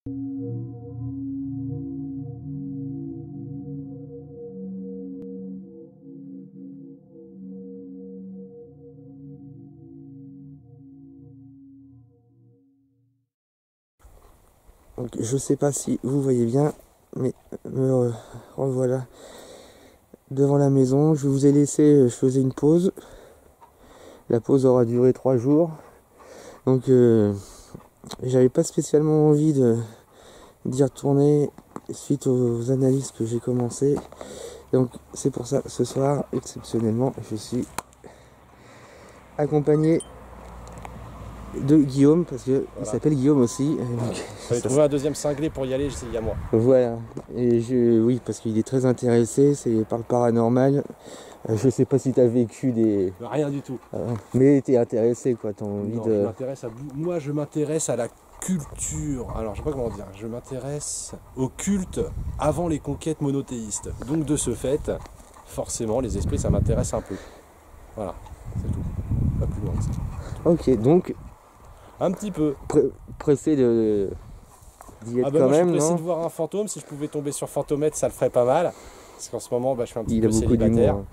Donc, je sais pas si vous voyez bien, mais me revoilà devant la maison. Je vous ai laissé, je faisais une pause. La pause aura duré 3 jours. Donc j'avais pas spécialement envie d'y retourner suite aux analyses que j'ai commencé. Donc c'est pour ça, ce soir, exceptionnellement, je suis accompagné de Guillaume, parce qu'il Voilà. s'appelle Guillaume aussi. J'avais trouvé un deuxième cinglé pour y aller, j'ai dit à moi. Voilà. Et oui, parce qu'il est très intéressé, c'est par le paranormal. Je sais pas si tu as vécu des... Rien du tout. mais t'es intéressé, quoi, t'as envie Non, de... Moi, je m'intéresse à la culture. Alors, je sais pas comment dire. Je m'intéresse au culte avant les conquêtes monothéistes. Donc, de ce fait, forcément, les esprits, ça m'intéresse un peu. Voilà, c'est tout. Pas plus loin que ça. Ok, donc, Un petit peu. pressé d'y être quand Moi, je suis même, pressé non? de voir un fantôme. Si je pouvais tomber sur Fantomètre, ça le ferait pas mal. Parce qu'en ce moment, je suis un petit Il a peu beaucoup célibataire. d'humour.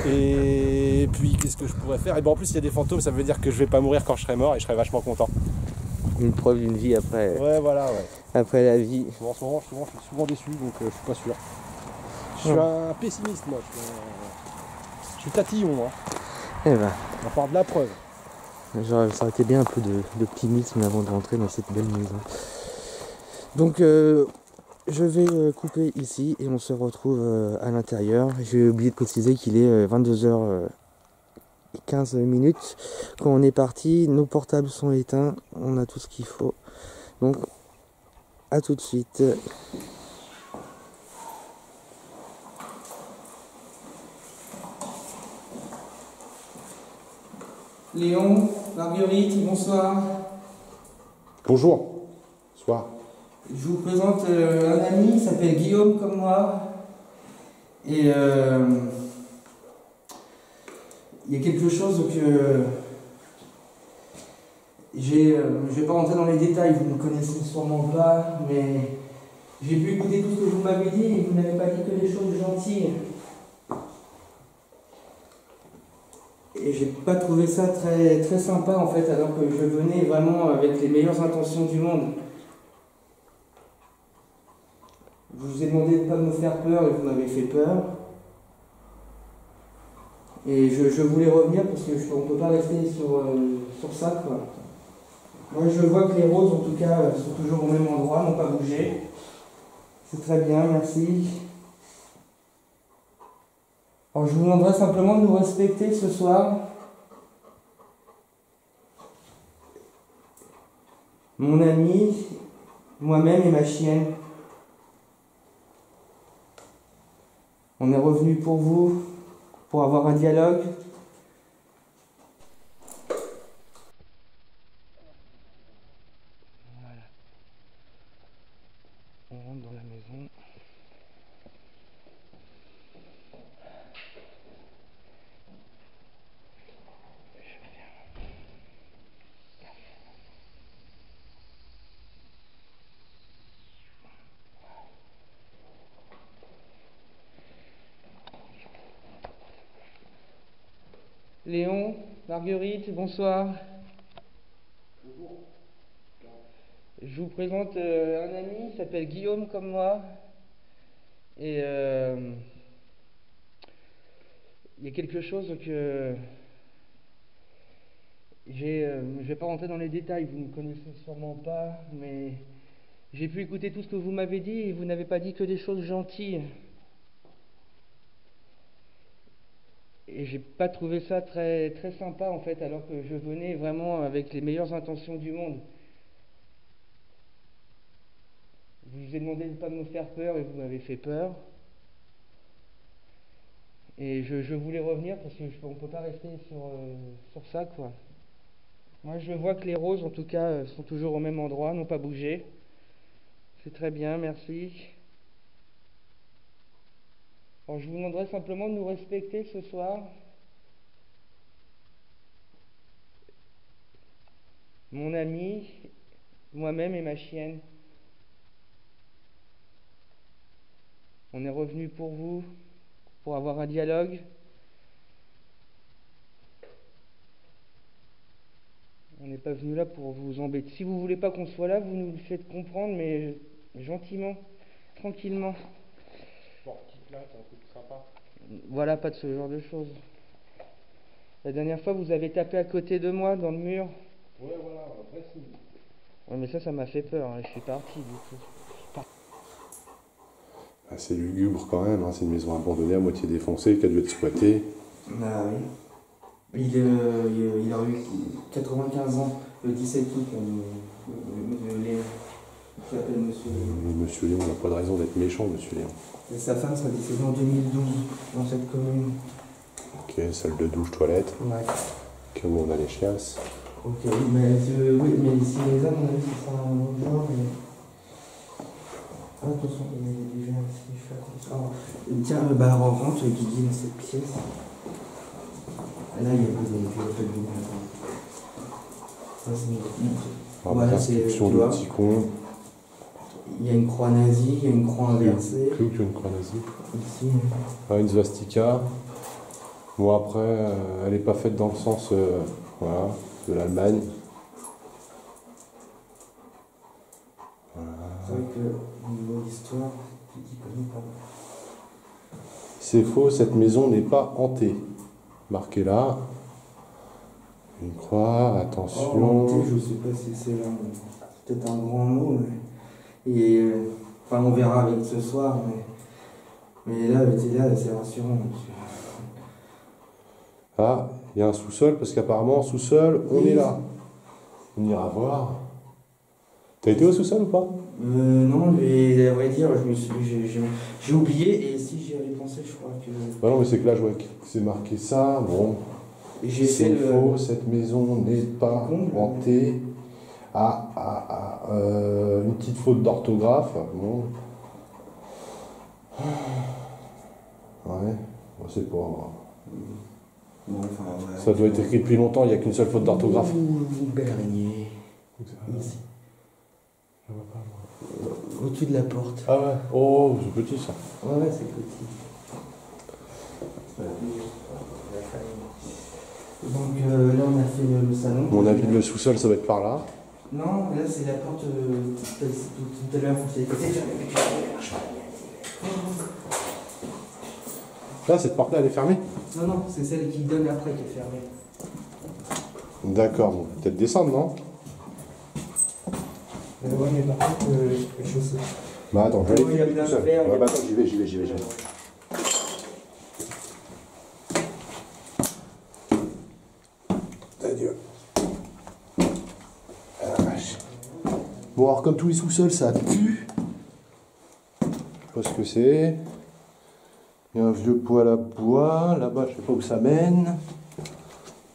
Et puis, qu'est-ce que je pourrais faire? Et en plus, il y a des fantômes, ça veut dire que je vais pas mourir quand je serai mort et je serai vachement content. Une preuve d'une vie après, Ouais, voilà, ouais. après la vie. Bon, en ce moment, je suis souvent déçu, donc je suis pas sûr. Je suis un pessimiste, moi. Je suis tatillon, hein. Eh ben, On part de la preuve. ça aurait été bien un peu d'optimisme avant de rentrer dans cette belle maison. Donc, je vais couper ici et on se retrouve à l'intérieur. J'ai oublié de préciser qu'il est 22h15 minutes. Quand on est parti, nos portables sont éteints, on a tout ce qu'il faut. Donc, à tout de suite. Léon, Marguerite, bonsoir. Bonjour. Soir. Je vous présente un ami, il s'appelle Guillaume comme moi. Et il y a quelque chose que je vais pas rentrer dans les détails, vous ne me connaissez sûrement pas, mais j'ai pu écouter tout ce que vous m'avez dit et vous n'avez pas dit que des choses gentilles. Et j'ai pas trouvé ça très, très sympa en fait, alors que je venais vraiment avec les meilleures intentions du monde. Je vous ai demandé de ne pas me faire peur et vous m'avez fait peur. Et je voulais revenir parce qu'on ne peut pas rester sur ça, quoi. Moi je vois que les roses en tout cas sont toujours au même endroit, n'ont pas bougé. C'est très bien, merci. Alors je vous demanderai simplement de nous respecter ce soir. Mon ami, moi-même et ma chienne. On est revenu pour vous, pour avoir un dialogue. Voilà. On rentre dans la maison. Léon, Marguerite, bonsoir. Bonjour. Je vous présente un ami, il s'appelle Guillaume comme moi. Et il y a quelque chose que je vais pas rentrer dans les détails, vous ne me connaissez sûrement pas, mais j'ai pu écouter tout ce que vous m'avez dit et vous n'avez pas dit que des choses gentilles. Et j'ai pas trouvé ça très, très sympa en fait, alors que je venais vraiment avec les meilleures intentions du monde. Je vous ai demandé de ne pas me faire peur et vous m'avez fait peur. Et je voulais revenir parce qu'on ne peut pas rester sur ça, quoi. Moi je vois que les roses en tout cas sont toujours au même endroit, n'ont pas bougé. C'est très bien, merci. Alors, je vous demanderai simplement de nous respecter ce soir. Mon ami, moi-même et ma chienne. On est revenu pour vous, pour avoir un dialogue. On n'est pas venu là pour vous embêter. Si vous voulez pas qu'on soit là, vous nous le faites comprendre, mais gentiment, tranquillement. Bon, petite là, c'est un truc sympa. Voilà, pas de ce genre de choses. La dernière fois, vous avez tapé à côté de moi, dans le mur. Ouais, voilà, un vrai signe. Ouais, mais ça m'a fait peur, hein. Je suis parti, du coup. Ah, c'est lugubre quand même, hein. C'est une maison abandonnée, à moitié défoncée, qui a dû être squattée. Ah oui. Il a eu 95 ans, le 17 août, Léon, qui s'appelle Monsieur Léon. Mais Monsieur Léon n'a pas de raison d'être méchant, Monsieur Léon. Et sa femme sera décédée en 2012, dans cette commune. Ok, salle de douche, toilette. Ouais. Ok, où on a les chiasses. Ok, mais, oui, mais si les hommes, à mon avis, ce sera un autre genre, mais... Ah, attention, il y a déjà assez fait attention. Tiens, bah, on rentre, Guigui, dans cette pièce. Là, il n'y a pas de lumière. Ça, c'est une... Ah, Voilà, inscription tu de vois. petit con. Il y a une croix nazie, il y a une croix inversée. Plus qu'une croix nazie. Ici. Ah, une svastika. Bon, après, elle n'est pas faite dans le sens voilà, de l'Allemagne. Voilà. C'est vrai que, au niveau de l'histoire, tu t'y connais pas. C'est faux, cette maison n'est pas hantée. Marqué là. Une croix, attention. Oh, je sais pas si c'est peut-être un grand mot, mais. Et, enfin, on verra avec ce soir, mais là, c'est rassurant. Ah, il y a un sous-sol, parce qu'apparemment, sous-sol, on est là. On ira voir. T'as été au sous-sol ou pas? Non, mais à vrai dire, j'ai oublié, et si j'y avais pensé, je crois que. Bah non, mais c'est que là, je vois que c'est marqué ça. Bon, c'est faux, cette maison n'est pas hantée. Une petite faute d'orthographe. Bon. Ouais, c'est pas. Bon, enfin, ouais. Ça doit être écrit depuis longtemps, il n'y a qu'une seule faute d'orthographe. Une belle araignée. Ici. Je vois pas, moi. Au-dessus de la porte. Ah ouais, oh, c'est petit ça. Ouais, c'est petit. Donc là, on a fait le salon. Mon avis, le sous-sol, ça va être par là. Non, là, c'est la porte tout à l'heure, on s'est écouté. Là, cette porte-là, elle est fermée? Non, non, c'est celle qui donne après qui est fermée. D'accord, bon, peut-être descendre, non? Ouais, mais par contre, quelque chose. Bah attends, je vais il y a aller plein de tout seul. verres, Ouais, bah attends, j'y vais. Adieu. Ah, la vache. Bon, alors comme tous les sous-sols, ça pue. Je sais pas ce que c'est. Il y a un vieux poêle à bois. Là-bas, je sais pas où ça mène.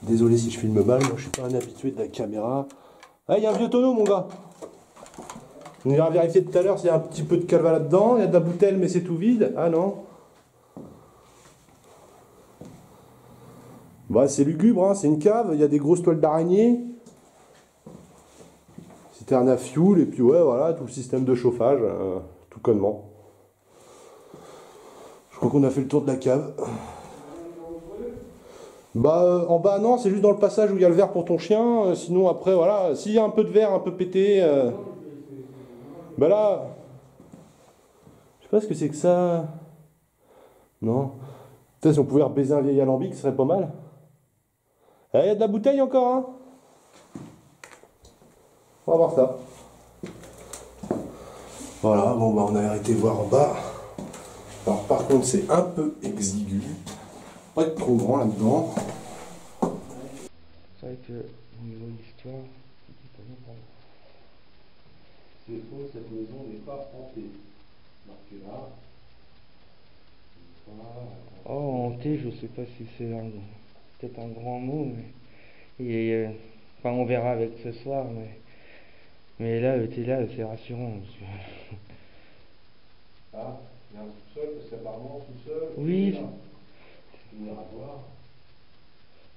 Désolé si je filme mal, moi je suis pas un habitué de la caméra. Ah, il y a un vieux tonneau, mon gars. On ira vérifier tout à l'heure s'il y a un petit peu de calva là-dedans. Il y a de la bouteille, mais c'est tout vide. Ah non. Bah, c'est lugubre, hein. C'est une cave. Il y a des grosses toiles d'araignée. Citerne à fioul. Et puis, ouais, voilà, tout le système de chauffage. Tout connement. Je crois qu'on a fait le tour de la cave. Bah, en bas, non, c'est juste dans le passage où il y a le verre pour ton chien. Sinon, après, voilà. S'il y a un peu de verre un peu pété. Bah là, je sais pas ce que c'est que ça. Non. Peut-être si on pouvait rebaiser un vieil alambic, ce serait pas mal. Il y a de la bouteille encore, hein. On va voir ça. Voilà, bon bah on a arrêté voir en bas. Alors par contre c'est un peu exigu. Pas être trop grand là-dedans. C'est vrai que au niveau de l'histoire, c'est faux, cette maison n'est pas hantée. Marqué là. oh, hanté, je sais pas si c'est peut-être un grand mot, mais. Et, enfin, on verra avec ce soir, mais là, t'es là, c'est rassurant. Parce que... Ah, il y a un sous-sol, parce qu'apparemment, sous-sol. Oui. On ira voir.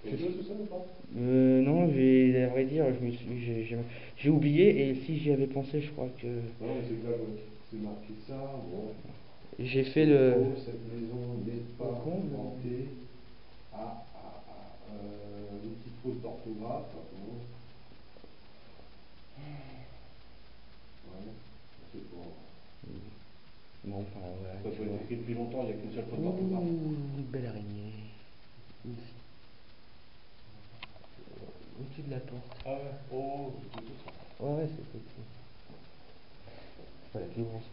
Tu veux le sous-sol ou pas? Non, à vrai dire, j'ai oublié, et si j'y avais pensé, je crois que. Non, mais c'est que là, c'est marqué ça. Bon. J'ai fait le... Cette maison n'est pas inventée. Une petite faute d'orthographe. Ouais, c'est pas. Bon, enfin, voilà. Ça peut être écrit depuis longtemps, il n'y a qu'une seule faute d'orthographe. Ouh, une belle araignée. Au-dessus de la porte. Ah ouais, oh, c'est tout ça. Ouais, c'est petit. Voilà, plus grosse,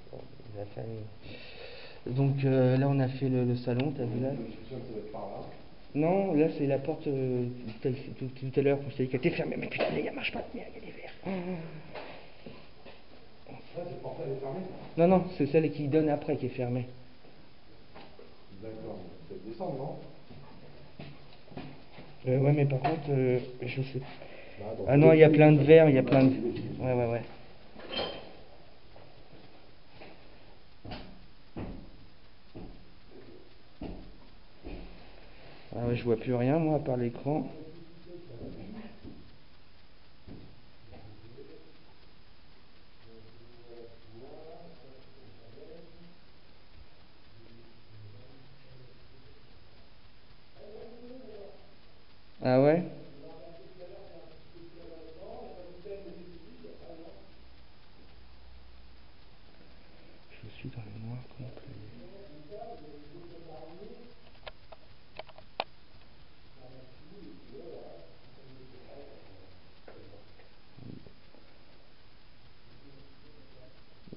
la famille. Donc là, on a fait le salon, t'as vu là? Le sous-sol, ça va être par là. Non, là, c'est la porte tout à l'heure, quand je t'ai dit qu'elle était fermée. Mais putain, elle marche pas, merde, il y a des verres. Ça, cette porte, elle est fermée? Non, non, c'est celle qui donne après qui est fermée. D'accord, peut-être descendre, non? Ouais, mais par contre, je sais. Là, Ah non, il y a plein de verres, il y a plein de... Ouais. Ah ouais, je vois plus rien, moi, à part l'écran. Ah ouais? Je suis dans le noir complet.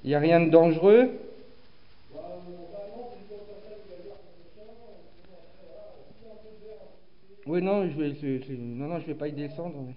Il n'y a rien de dangereux? Oui, non, non, je vais pas y descendre. Mais...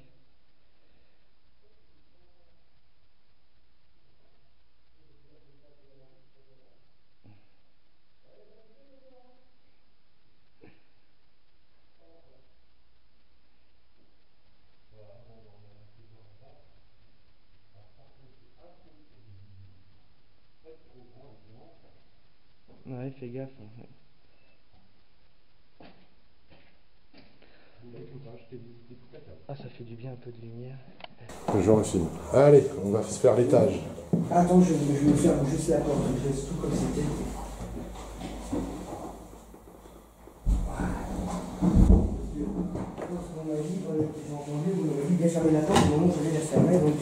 Ouais, fais gaffe. Ouais. Ah, ça fait du bien un peu de lumière. Je refile. Allez, on va se faire l'étage. Attends, je vais faire juste la porte, je laisse tout comme c'était. On m'a dit, j'ai entendu, vous m'avez dit bien fermer la porte, au moment où j'allais la fermer, donc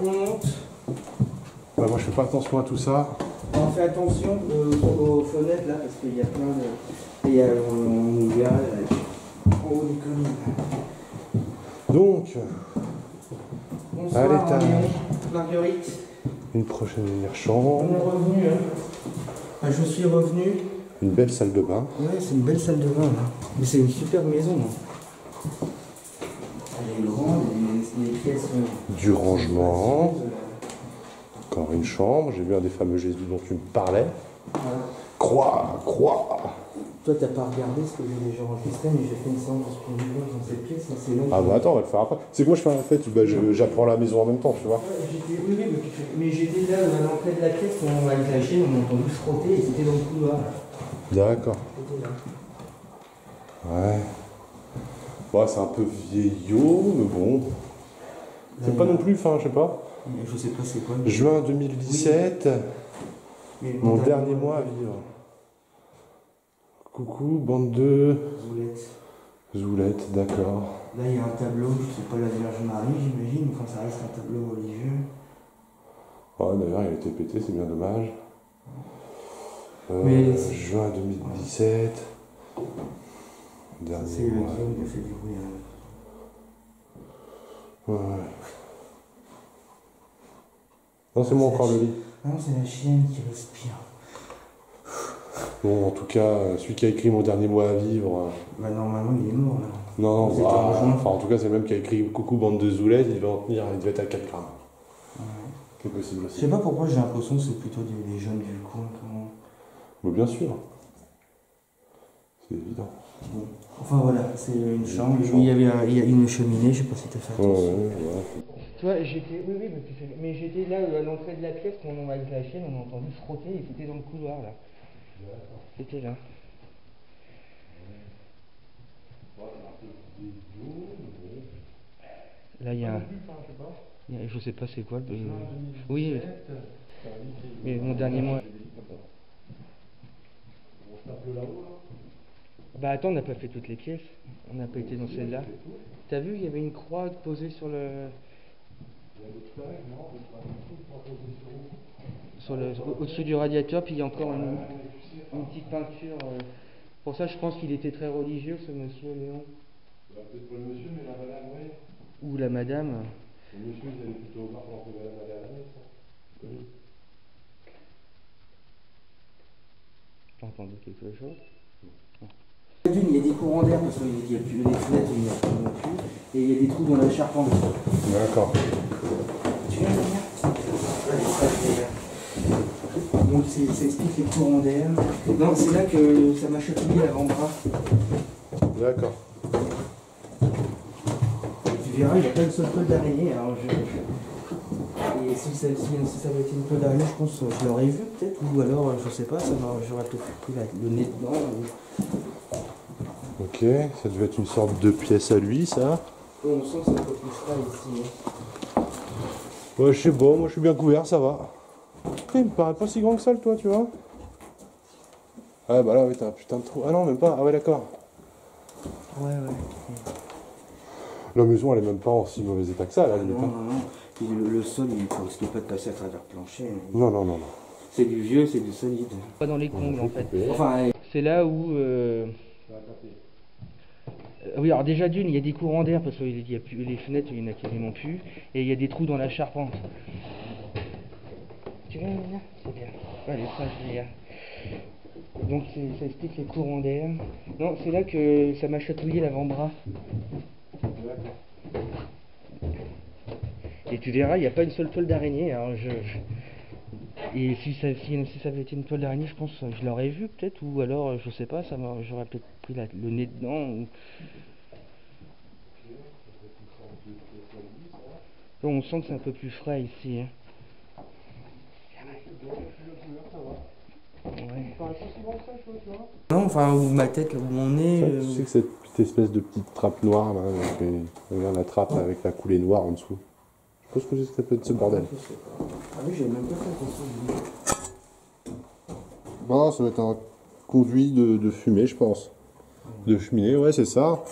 on monte. Bah, moi, je fais pas attention à tout ça. On fait attention aux fenêtres là, parce qu'il y a plein de... Et on verra en haut des collines. Donc, Bonsoir, à l'étage. Marguerite. Une prochaine On chambre. est revenu, hein. Enfin, je suis revenu. Une belle salle de bain. Ouais, c'est une belle salle de bain là. Mais c'est une superbe maison. Hein. Elle est grande, les pièces sont... Du rangement. Encore une chambre. J'ai vu un des fameux Jésus dont tu me parlais. Voilà. Croix. Toi, t'as pas regardé ce que j'ai déjà enregistré, mais j'ai fait une séance de spirituel dans cette pièce. C'est long. Ah bah attends, on va le faire après. C'est que moi je fais en fait, bah, j'apprends la maison en même temps, tu vois. Ouais, oui, mais j'étais là à l'entrée de la pièce, on a lâché, on a entendu frotter et c'était dans le couloir. D'accord. C'était là. Ouais. Ouais, c'est un peu vieillot, mais bon. C'est pas non plus fin, je sais pas. Je sais pas c'est quoi. Juin 2017, Mais mon dernier mois à vivre. Coucou, bande de... Zoulette, d'accord. Là, il y a un tableau, c'est pas la Vierge Marie, j'imagine, enfin ça reste un tableau religieux. Ouais, d'ailleurs, il a été pété, c'est bien dommage. Juin 2017. Dernier C'est le mois. qui a fait du bruit. Ouais. Non, c'est moi encore le lit. Non, c'est la chienne qui respire. Bon, en tout cas, celui qui a écrit mon dernier mois à vivre. Bah, normalement, il est mort là. Non, C'était bah, en juin. enfin, en tout cas, c'est le même qui a écrit Coucou, bande de zoulettes, il va en tenir, il devait être à 4 grammes. Ouais. C'est possible Je aussi. sais pas pourquoi j'ai l'impression que c'est plutôt des jeunes du coin. Bon, bien sûr. C'est évident. Bon. Enfin voilà, c'est une chambre. Il y a une cheminée, je sais pas si t'as fait attention. Ouais. Tu vois, j'étais. Oui, mais j'étais là à l'entrée de la pièce quand on a avec la chienne, on a entendu frotter et c'était dans le couloir là. C'était là. Là, il y a un. Je sais pas c'est quoi. Oui, mais mon dernier mois. Bah attends, on n'a pas fait toutes les pièces. On n'a pas été dans celle-là. T'as vu, il y avait une croix posée sur le... Au-dessus du radiateur, puis il y a encore une petite peinture. Pour ça, je pense qu'il était très religieux, ce monsieur Léon. Peut-être pas le monsieur, mais la madame, oui. Ou la madame. Le monsieur, il allait plutôt voir pendant que madame allait à la messe. T'as entendu quelque chose? Il y a des courants d'air parce qu'il n'y a plus les fenêtres, il n'y a plus, et il y a des trous dans la charpente. D'accord. Tu viens de venir? Donc ça explique les courants d'air. Non, c'est là que ça m'a chatouillé l'avant-bras. D'accord. Tu verras, il n'y a pas une seule peau d'araignée. Alors et si ça avait été une peau d'araignée, je pense que je l'aurais vu peut-être, ou alors je sais pas, j'aurais peut-être pris le nez dedans. Ok, ça devait être une sorte de pièce à lui, ça. On sent que c'est un peu plus frais ici. Ouais, je sais pas, moi je suis bien couvert, ça va. Il me paraît pas si grand que ça le toit, tu vois. Ah bah là, oui, t'as un putain de trou. Ah non, même pas. Ah ouais, d'accord. Ouais. La maison, elle est même pas en si mauvais état que ça, là. Non. Et le sol, il ne risque pas de passer à travers le plancher. Non. C'est du vieux, c'est du solide. Pas dans les combles, en fait. Enfin, c'est là où... Oui, alors déjà d'une, il y a des courants d'air parce qu'il y a plus les fenêtres, il n'y en a quasiment plus, et il y a des trous dans la charpente. Tu viens, Nina? C'est bien. Allez, ça, je viens. Donc ça explique les courants d'air. Non, c'est là que ça m'a chatouillé l'avant-bras. Et tu verras, il n'y a pas une seule toile d'araignée. Alors Et si ça avait été une toile d'araignée, je pense que je l'aurais vu peut-être, ou alors je sais pas, j'aurais peut-être pris le nez dedans. On sent que c'est un peu plus frais ici. Hein. Ouais. Non, enfin, où ma tête, là où mon nez. Tu sais que cette espèce de petite trappe noire, là, regarde la trappe avec la coulée noire en dessous. Je pense que ça peut être ce bordel. Ah oui, j'avais même pas fait attention. Bon, ça doit être un conduit de fumée, je pense. De cheminée, ouais, c'est ça.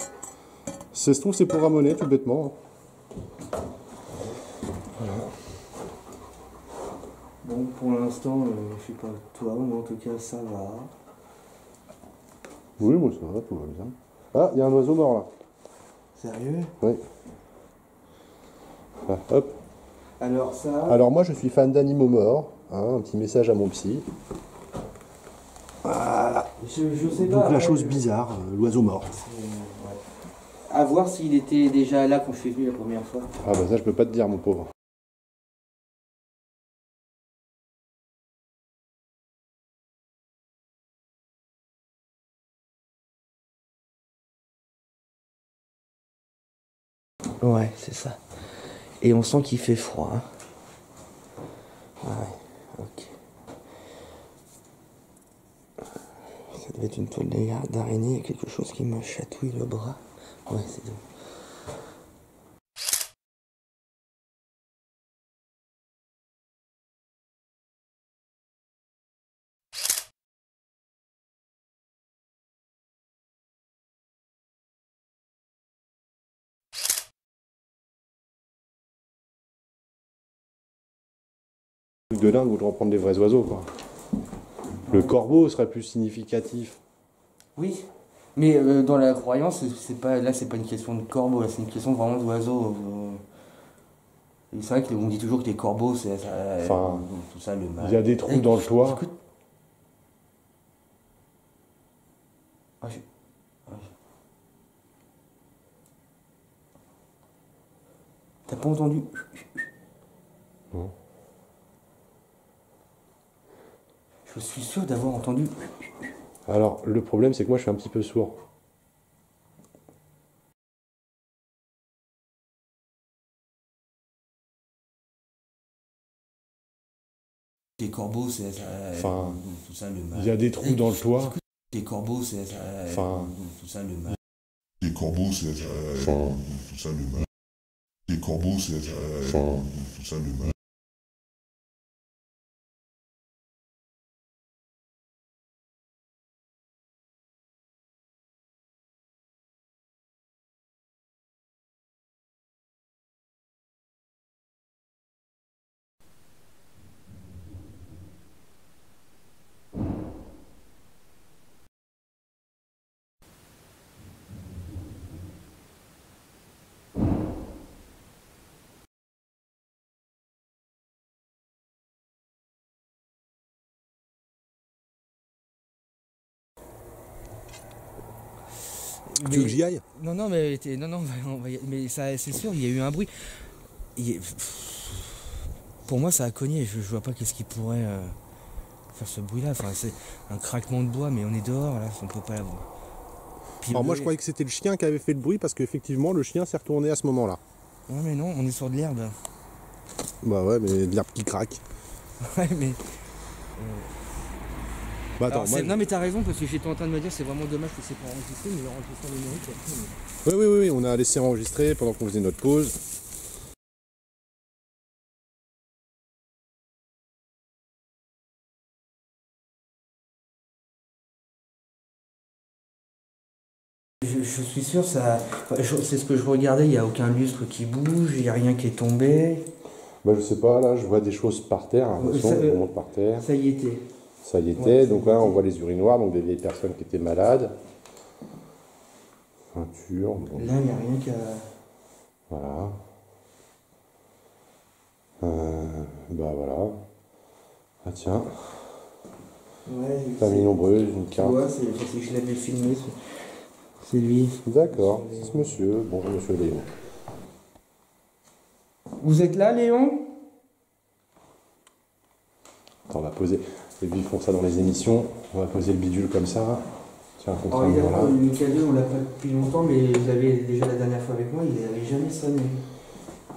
Ça se trouve, c'est pour ramoner, tout bêtement. Voilà. Bon, pour l'instant, je sais pas toi, mais en tout cas, ça va. Oui, moi ça va, tout va bien. Ah, il y a un oiseau mort là. Sérieux? Oui. Ah, hop. Alors ça... Alors moi je suis fan d'animaux morts. Hein, un petit message à mon psy. Voilà. Je sais Donc pas. la chose bizarre, l'oiseau mort. Ouais. À voir s'il était déjà là quand je suis venu la première fois. Ah bah ça je peux pas te dire mon pauvre. Ouais, c'est ça. Et on sent qu'il fait froid. Hein. Ouais, ok. Ça devait être une toile d'araignée, il y a quelque chose qui me chatouille le bras. Ouais, c'est tout. Truc de dingue, voudront prendre des vrais oiseaux quoi. Le corbeau serait plus significatif. Oui, mais dans la croyance, c'est pas une question de corbeau, là, c'est une question vraiment d'oiseau. Et c'est vrai qu'on dit toujours que les corbeaux, c'est ça, Enfin, tout ça, le mal. Il y a des trous dans le toit. Écoute. T'as pas entendu? Non. Je suis sûr d'avoir entendu. Alors le problème c'est que moi je suis un petit peu sourd. Les corbeaux, c'est ça, Enfin, tout ça, le mal. Il y a des trous dans le toit. Les corbeaux, c'est ça, tout ça, le mal. Les corbeaux, c'est tout ça le mal. Les corbeaux, c'est tout ça le mal. Tu veux que j'y aille? Non, non, mais non, non, mais ça, c'est sûr, il y a eu un bruit. Pour moi, ça a cogné. Je vois pas qu'est-ce qui pourrait faire ce bruit-là. Enfin, c'est un craquement de bois, mais on est dehors là, on peut pas l'avoir. Alors moi je croyais que c'était le chien qui avait fait le bruit parce qu'effectivement le chien s'est retourné à ce moment-là. Ouais, mais non, on est sur de l'herbe. Bah ouais, mais de l'herbe qui craque. Ouais, mais. Bah attends, Alors, non, mais t'as raison, parce que j'étais en train de me dire c'est vraiment dommage que c'est pas enregistré, mais l'enregistrement numérique après. Oui, on a laissé enregistrer pendant qu'on faisait notre pause. Je suis sûr, ça. C'est ce que je regardais, il n'y a aucun lustre qui bouge, il n'y a rien qui est tombé. Bah je sais pas, là je vois des choses par terre, on monte par terre. Ça y était. Ça y était, donc là on voit les urinoirs, donc des vieilles personnes qui étaient malades. Peinture. Bon. Là, il n'y a rien qu'à. Voilà. Bah voilà. Ah tiens. Ouais, Famille nombreuse, une tu carte. vois, c'est que je l'avais filmé. C'est lui. D'accord, c'est ce monsieur. Bonjour monsieur Léon. Vous êtes là, Léon? Attends, on va poser. Les vieux font ça dans les émissions. On va poser le bidule comme ça. Tiens, contre un Alors, là. le cadeau, on l'a pas depuis longtemps, mais vous l'avez déjà la dernière fois avec moi, il n'avait jamais sonné.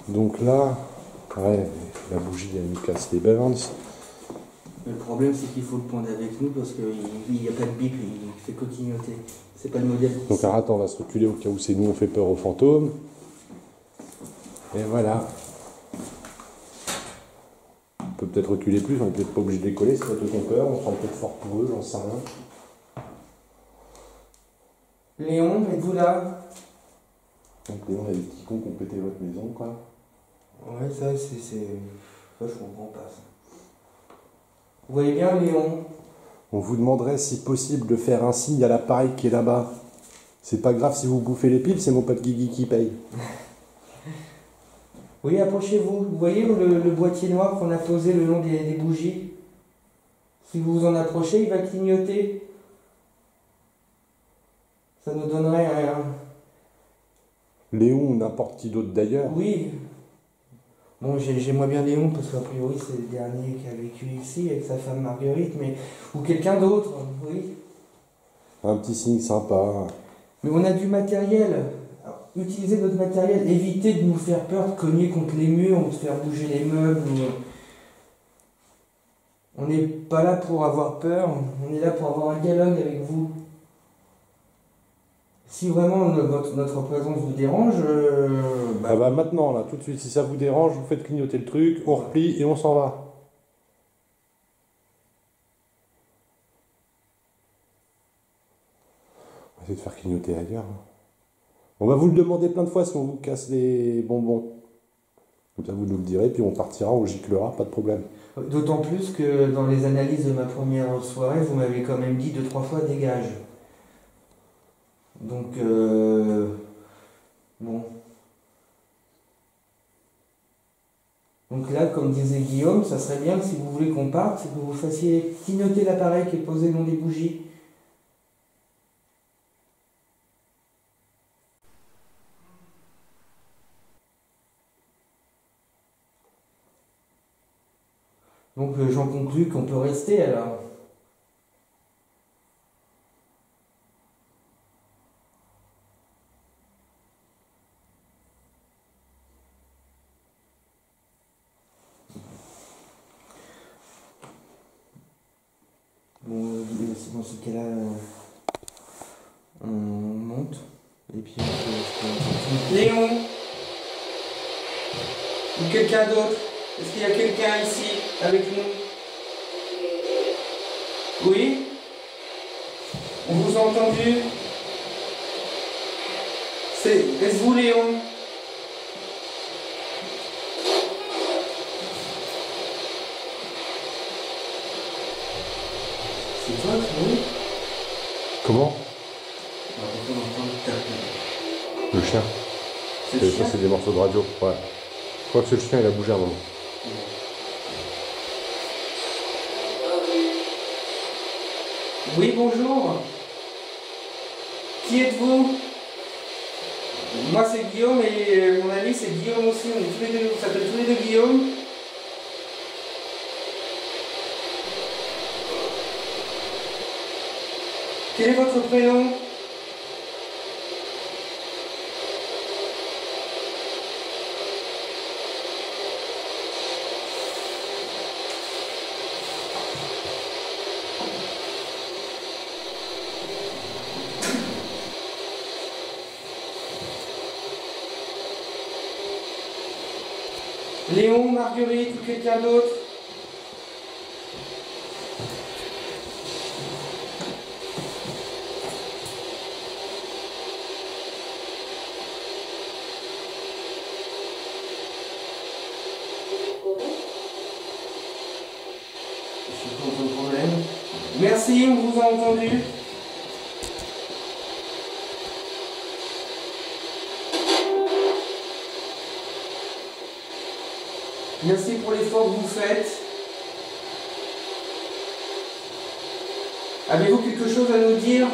Donc là, ouais, la bougie, elle nous casse les burns. Le problème, c'est qu'il faut le prendre avec nous parce qu'il n'y a pas de bip, il fait que clignoter. C'est pas le modèle. Donc alors, attends, on va se reculer au cas où c'est nous, on fait peur aux fantômes. Et voilà. On peut peut-être reculer plus, on est peut-être pas obligé de décoller, c'est pas tout ton peur, on sera peut-être fort pour eux, j'en sais rien. Léon, êtes-vous là? Donc Léon, il y a des petits cons qui ont pété votre maison, quoi. Ouais, ça, c'est. Ça, je comprends pas ça. Vous voyez bien, Léon? On vous demanderait si possible de faire un signe à l'appareil qui est là-bas. C'est pas grave si vous bouffez les piles, c'est mon pote Guigui qui paye. Oui, approchez-vous. Vous voyez le boîtier noir qu'on a posé le long des bougies? Si vous vous en approchez, il va clignoter. Ça nous donnerait un... Léon ou n'importe qui d'autre d'ailleurs. Oui. Bon, j'aimerais bien Léon, parce qu'a priori, c'est le dernier qui a vécu ici, avec sa femme Marguerite, mais... Ou quelqu'un d'autre, oui. Un petit signe sympa. Mais on a du matériel. Alors, utilisez notre matériel. Évitez de nous faire peur, de cogner contre les murs, ou de faire bouger les meubles. On n'est pas là pour avoir peur, on est là pour avoir un dialogue avec vous. Si vraiment notre présence vous dérange... Ah bah maintenant, là, tout de suite, si ça vous dérange, vous faites clignoter le truc, on replie et on s'en va. On va essayer de faire clignoter ailleurs. On va vous le demander plein de fois si on vous casse les bonbons. Comme ça, vous nous le direz, puis on partira, on giclera, pas de problème. D'autant plus que dans les analyses de ma première soirée, vous m'avez quand même dit 2-3 fois dégage. Donc, bon. Donc là, comme disait Guillaume, ça serait bien que si vous voulez qu'on parte, c'est que vous fassiez clignoter l'appareil qui est posé le long des bougies. Donc j'en conclus qu'on peut rester alors. Bon, dans ce cas-là, on monte. Et puis on peut... Léon! Ou quelqu'un d'autre? Est-ce qu'il y a quelqu'un ici avec nous? Oui? On vous a entendu? Est-ce vous, Léon? C'est toi, oui? Comment? On entend le taper. Le chien. C'est le chien? Ça, c'est des morceaux de radio. Ouais. Je crois que c'est le chien, il a bougé un moment. Oui, bonjour. Qui êtes-vous? Moi, c'est Guillaume et mon ami, c'est Guillaume aussi. On est tous les deux, on s'appelle tous les deux Guillaume. Quel est votre prénom? Léon, Marguerite ou quelqu'un d'autre? Je suis contre le problème. Merci, on vous a entendu. Merci pour l'effort que vous faites. Avez-vous quelque chose à nous dire?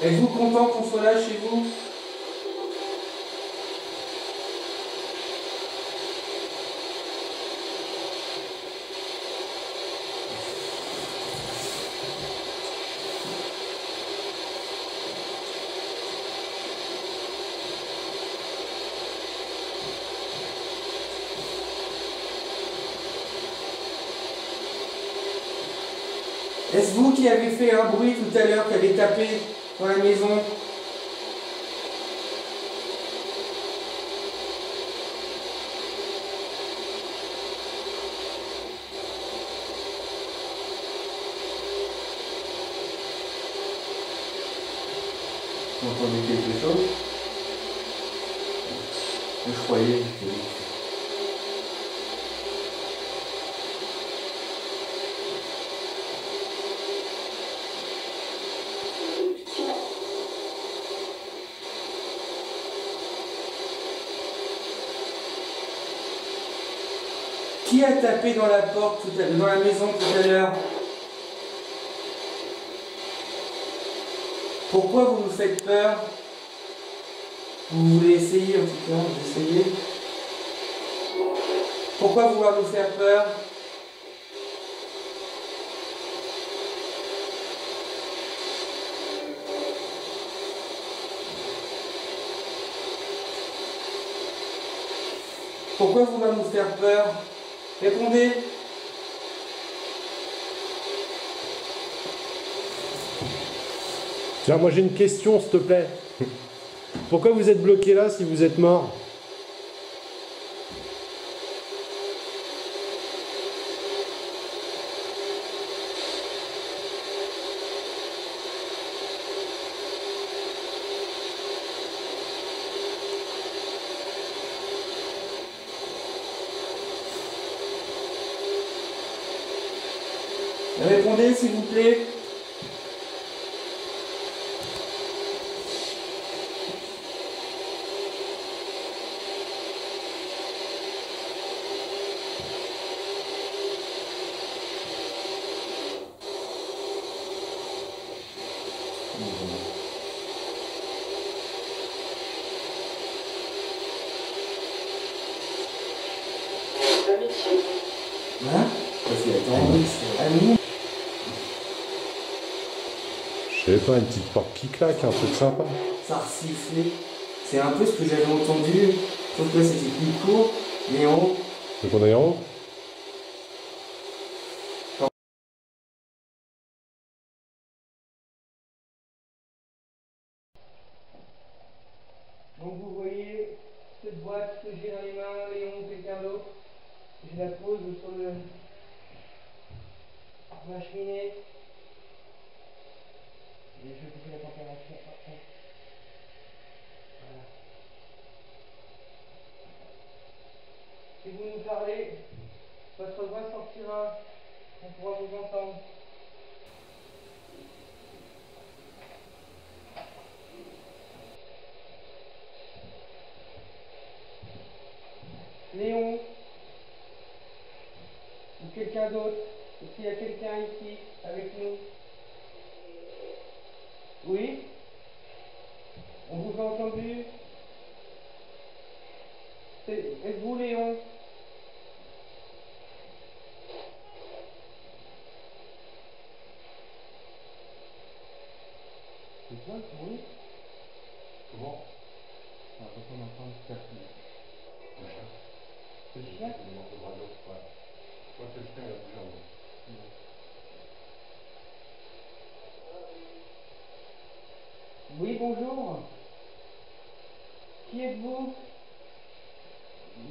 Êtes-vous content qu'on soit là chez vous? Est-ce vous qui avez fait un bruit tout à l'heure, qui avez tapé dans la maison? Vous entendez quelque chose? Je croyais que... Qui a tapé dans la porte, dans la maison tout à l'heure? Pourquoi vous nous faites peur? Vous voulez essayer en tout cas, vous essayez? Pourquoi vouloir nous faire peur? Pourquoi vouloir nous faire peur? Répondez. Tiens, moi j'ai une question, s'il te plaît. Pourquoi vous êtes bloqué là si vous êtes mort? Répondez s'il vous plaît. Hein? Parce qu'il attend, c'est ami. Je sais pas, une petite porte qui claque, un truc sympa. Ça a sifflé. C'est un peu ce que j'avais entendu. Sauf que là c'était plus court, mais en haut. Donc on est en haut? Donc vous voyez cette boîte que j'ai dans les mains, Léon, quelqu'un d'autre. Je la pose sur la cheminée. Et je vais la température après. Voilà. 38,5. Si vous nous parlez, votre voix sortira, on pourra vous entendre. Léon, ou quelqu'un d'autre, est-ce qu'il y a quelqu'un ici avec nous? Oui? On vous a entendu? Êtes-vous Léon? C'est toi le bruit? Comment? Ah, quand on entend le café. Le chien. C'est le chien? Il manque de radio, ouais. Je crois que le chien il a bougé en haut. Oui, bonjour. Qui êtes-vous?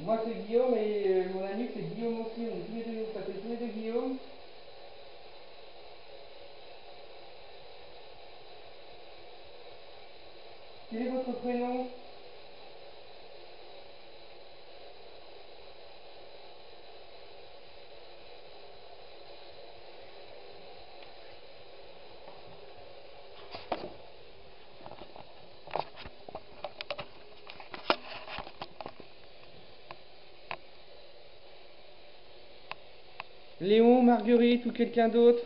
Moi c'est Guillaume et mon ami c'est Guillaume aussi. On est tous les deux, ça fait tous les deux Guillaume. Quel est votre prénom? Léon, Marguerite ou quelqu'un d'autre?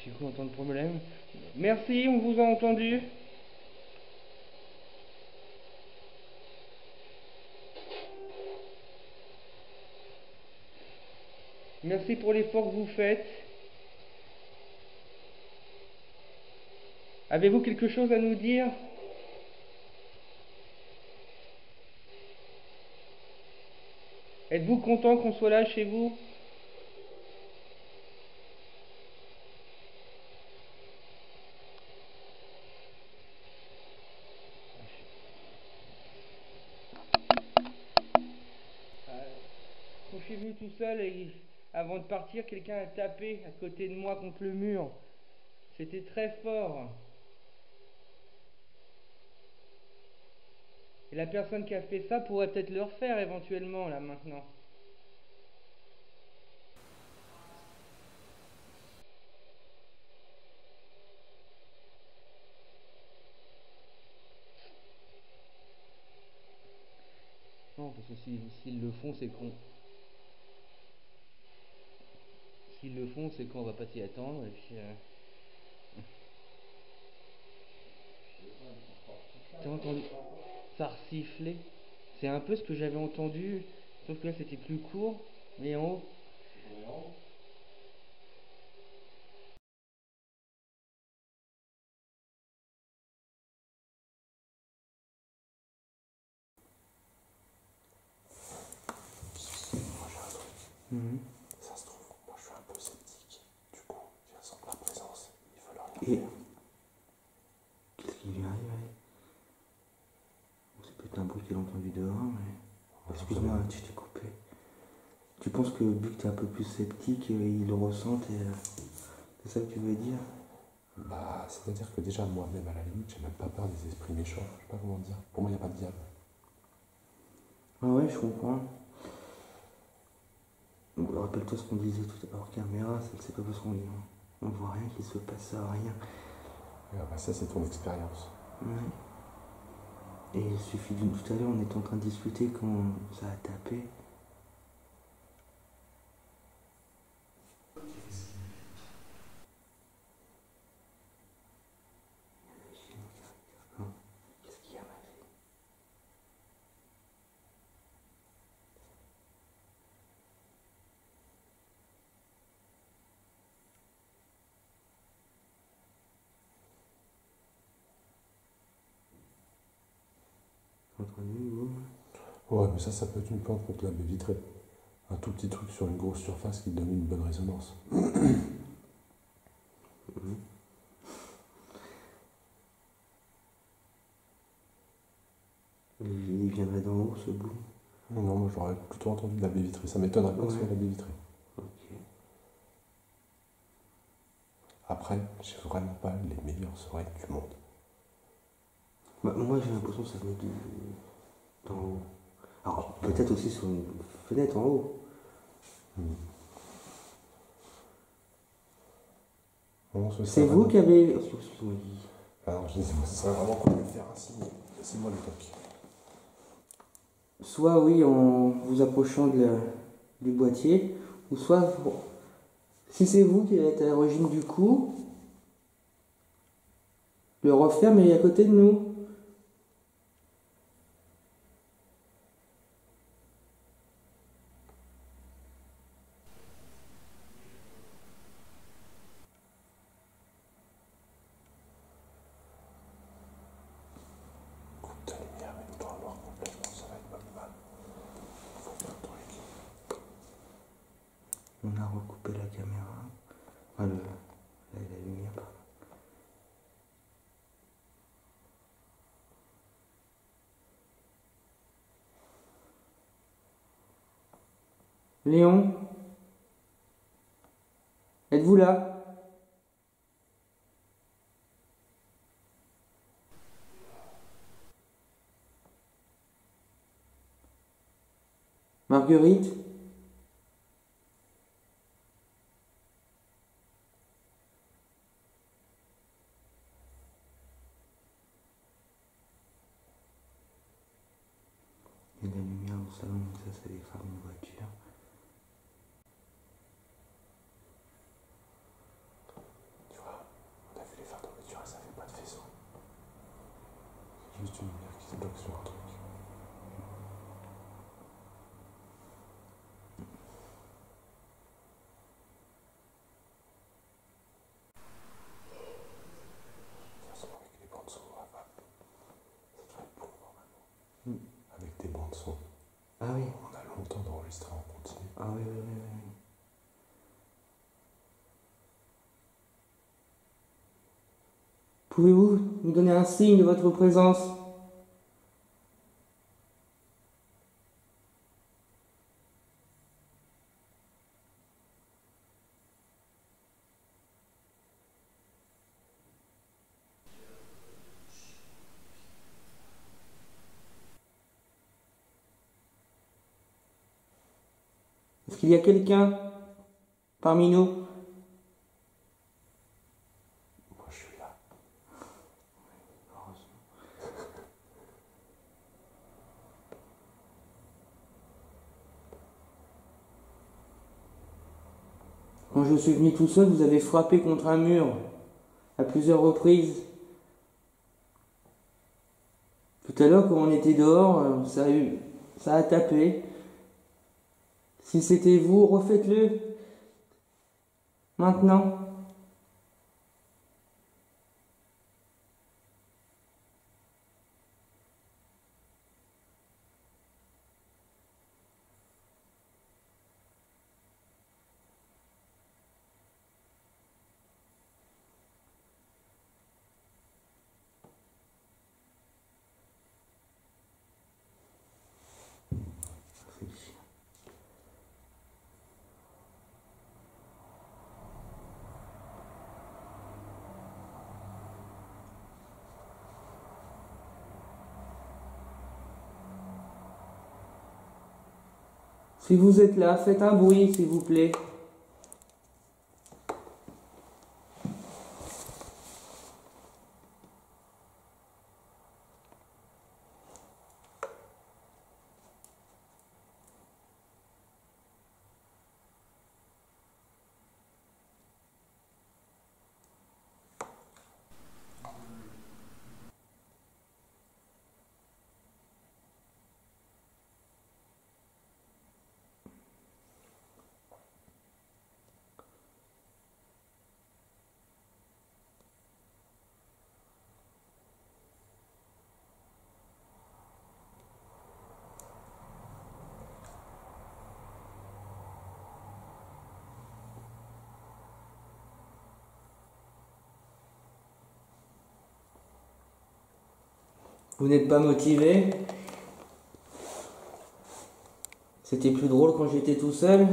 J'ai cru entendre problème. Merci, on vous a entendu. Merci pour l'effort que vous faites. Avez-vous quelque chose à nous dire? Êtes-vous content qu'on soit là chez vous? Quand je suis venu tout seul et avant de partir, quelqu'un a tapé à côté de moi contre le mur. C'était très fort. Et la personne qui a fait ça pourrait peut-être le refaire éventuellement, là, maintenant. Non, parce que s'ils le font, c'est con. S'ils le font, c'est qu'on va pas s'y attendre. Et puis, t'as entendu? Ça resifflait. C'est un peu ce que j'avais entendu, sauf que là c'était plus court, mais en haut. Moi j'ai un truc. Mhm. Ça se trouve, moi je suis un peu sceptique. Du coup, je sens la présence. Il faut leur Et dire. qu'est-ce qui lui arrive? C'est peut-être un bruit qu'il a entendu dehors, mais. Excuse-moi, tu t'es coupé. Tu penses que vu que tu es un peu plus sceptique, ils le ressentent et. C'est ça que tu veux dire? Bah, c'est-à-dire que déjà, moi-même, à la limite, j'ai même pas peur des esprits méchants. Je sais pas comment dire. Pour moi, il n'y a pas de diable. Ah ouais, je comprends. Bon, rappelle-toi ce qu'on disait tout à l'heure hors caméra, c'est pas parce qu'on voit rien qu'il se passe rien. Et bah, ça, c'est ton expérience. Ouais. Et il suffit d'une. Tout à l'heure, on était en train de discuter quand ça a tapé. Qu'est-ce qu'il y a, ma fille? T'as entendu, boum? Ouais, mais ça peut être une plante contre la baie vitrée. Un tout petit truc sur une grosse surface qui donne une bonne résonance. Il viendrait d'en haut, ce bout. Non, moi j'aurais plutôt entendu de la baie vitrée. Ça m'étonnerait pas que ce soit la baie vitrée. Ok. Après, j'ai vraiment pas les meilleures oreilles du monde. Bah, moi j'ai l'impression que ça venait d'en haut. Alors peut-être aussi sur une fenêtre en haut. Non, C'est vous qui avez... Ah non, je disais, moi, ce serait vraiment cool de le faire ainsi. Laissez-moi le toc. Soit oui en vous approchant du boîtier, ou soit si c'est vous qui êtes à l'origine du coup, le refaire mais à côté de nous. Coupe de lumière et le noir complètement, ça va être pas mal. Faut faire un truc. On a recoupé la caméra. Enfin, la lumière, pardon. Léon, êtes-vous là? Marguerite? Il y a de la lumière au salon, donc ça c'est les phares d'une voiture. Tu vois, on a vu les phares de voiture et ça fait pas de faisceau. Juste une lumière qui se bloque sur un truc. De toute façon, avec les bandes son, ça devrait être bon normalement. Avec des bandes son, Ah oui, on a longtemps d'enregistrer en continu. ah oui, oui, oui, oui. Pouvez-vous nous donner un signe de votre présence? Est-ce qu'il y a quelqu'un parmi nous? Moi, je suis là. Quand je suis venu tout seul, vous avez frappé contre un mur à plusieurs reprises. Tout à l'heure, quand on était dehors, ça a tapé. Si c'était vous, refaites-le. Maintenant. Si vous êtes là, faites un bruit, s'il vous plaît. Vous n'êtes pas motivé? C'était plus drôle quand j'étais tout seul.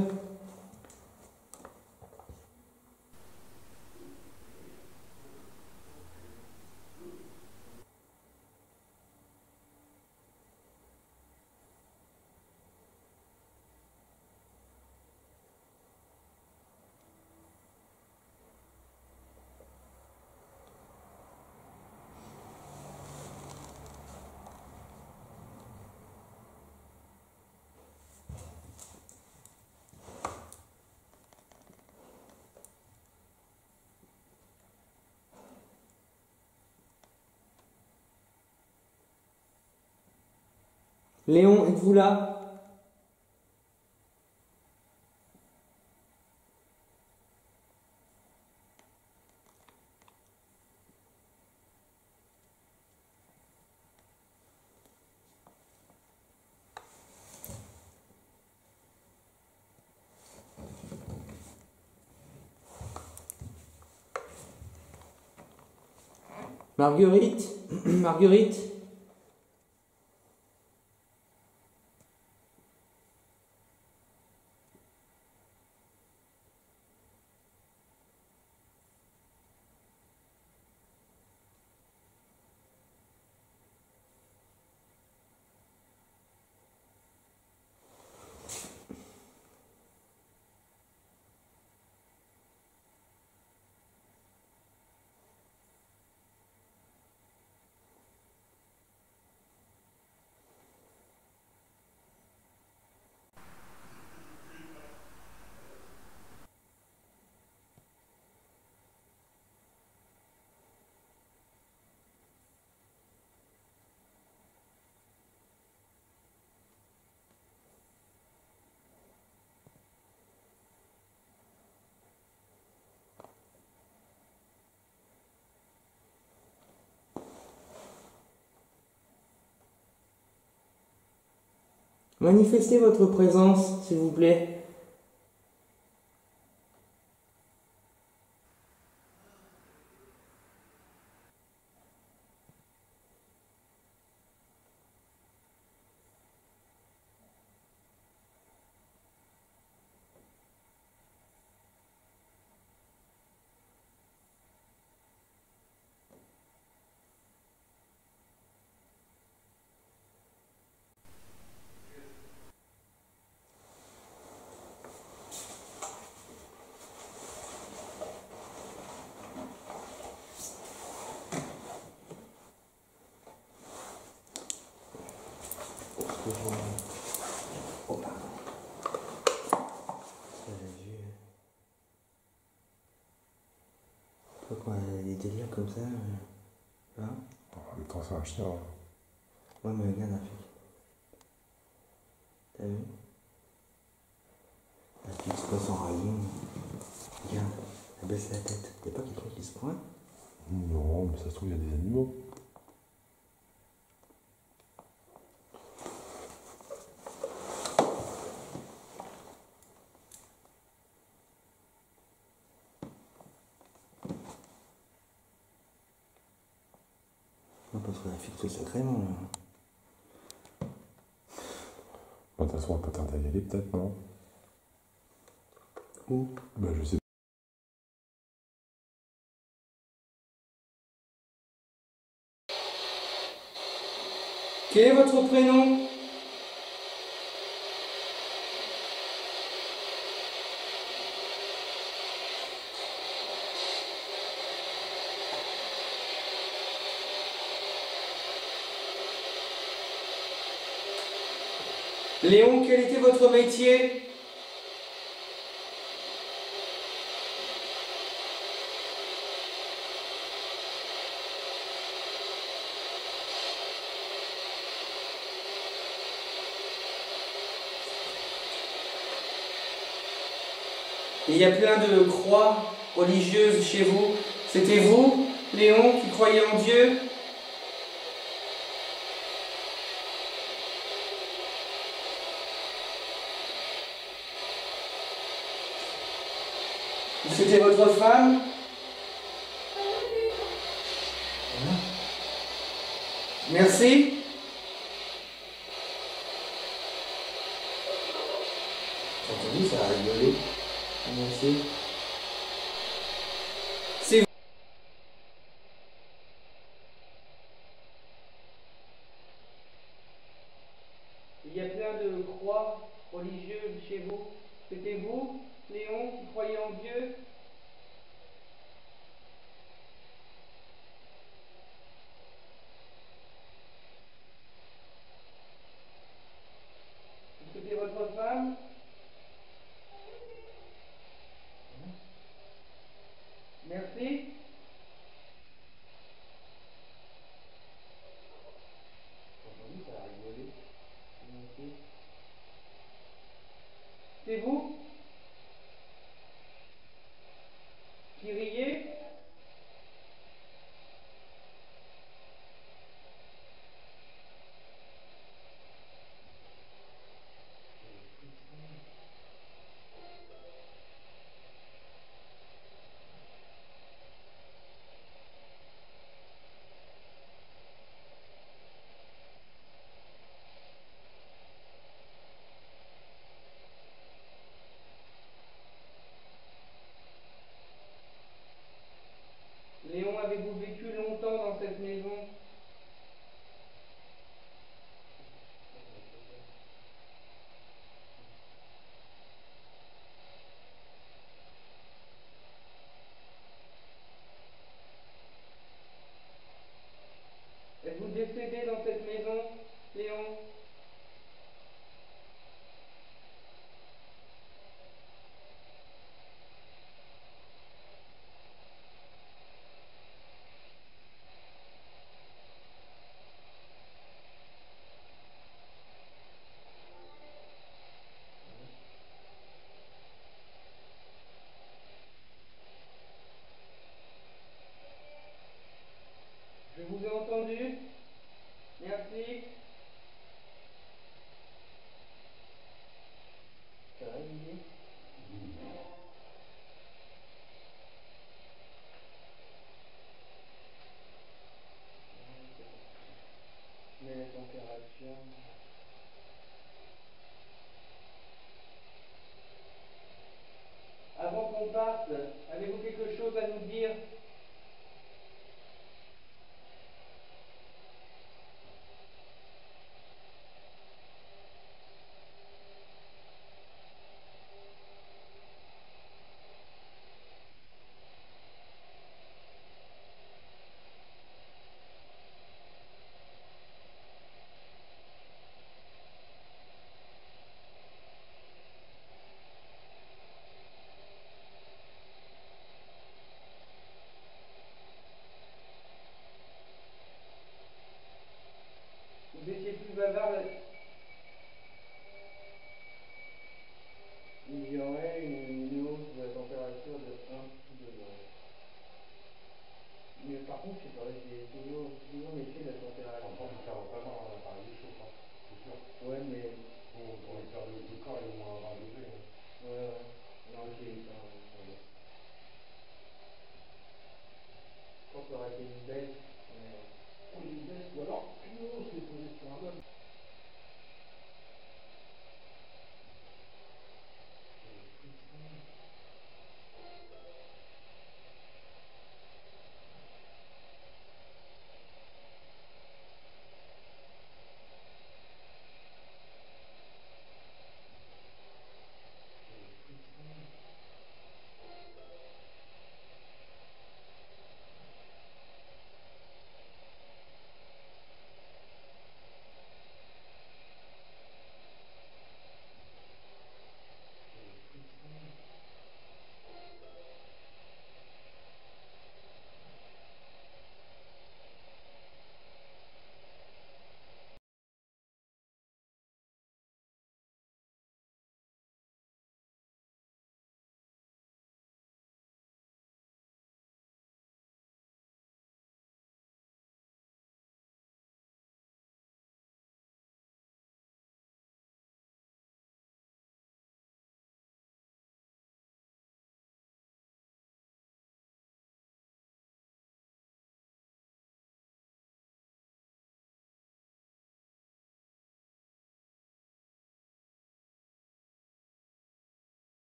Léon, êtes-vous là? Marguerite? Marguerite? Manifestez votre présence, s'il vous plaît. Oh, pardon. J'ai vu. Pourquoi des délires comme ça hein? En même temps, c'est un chien. Ouais, mais regarde, Rafik. T'as vu? La petite se passe en rayon. Regarde, elle baisse la tête. Y'a pas quelqu'un qui se pointe? Non, mais ça se trouve, il y a des animaux. Non, parce que la fixe sacrément là. De toute façon, on va pas tarder à y aller, peut-être, non? Où? Bah, je sais. Quel est votre prénom? Léon, quel était votre métier? Il y a plein de croix religieuses chez vous. C'était vous, Léon, qui croyez en Dieu? C'était votre femme? Voilà. Merci. Entendu, ça a rigolé. Moi aussi. C'est Il y a plein de croix religieuses chez vous. C'était vous, Léon, qui croyez en Dieu? C'était votre femme? Merci. Entendu, ça a rigolé. Merci. C'est vous qui riez? Léon, avez-vous vécu longtemps dans cette maison? Êtes-vous décédé dans cette maison, Léon? Je vous ai entendu. Merci. Ça va, Didier? Mais la température... Avant qu'on parte, avez-vous quelque chose à nous dire?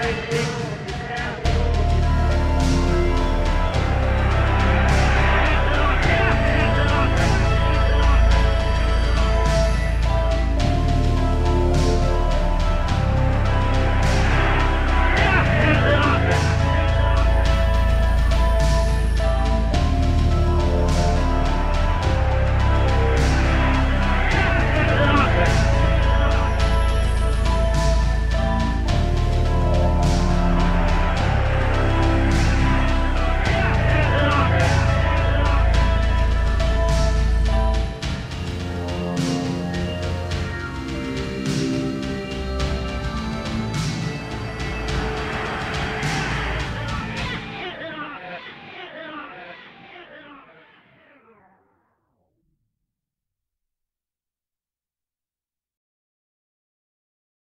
avec les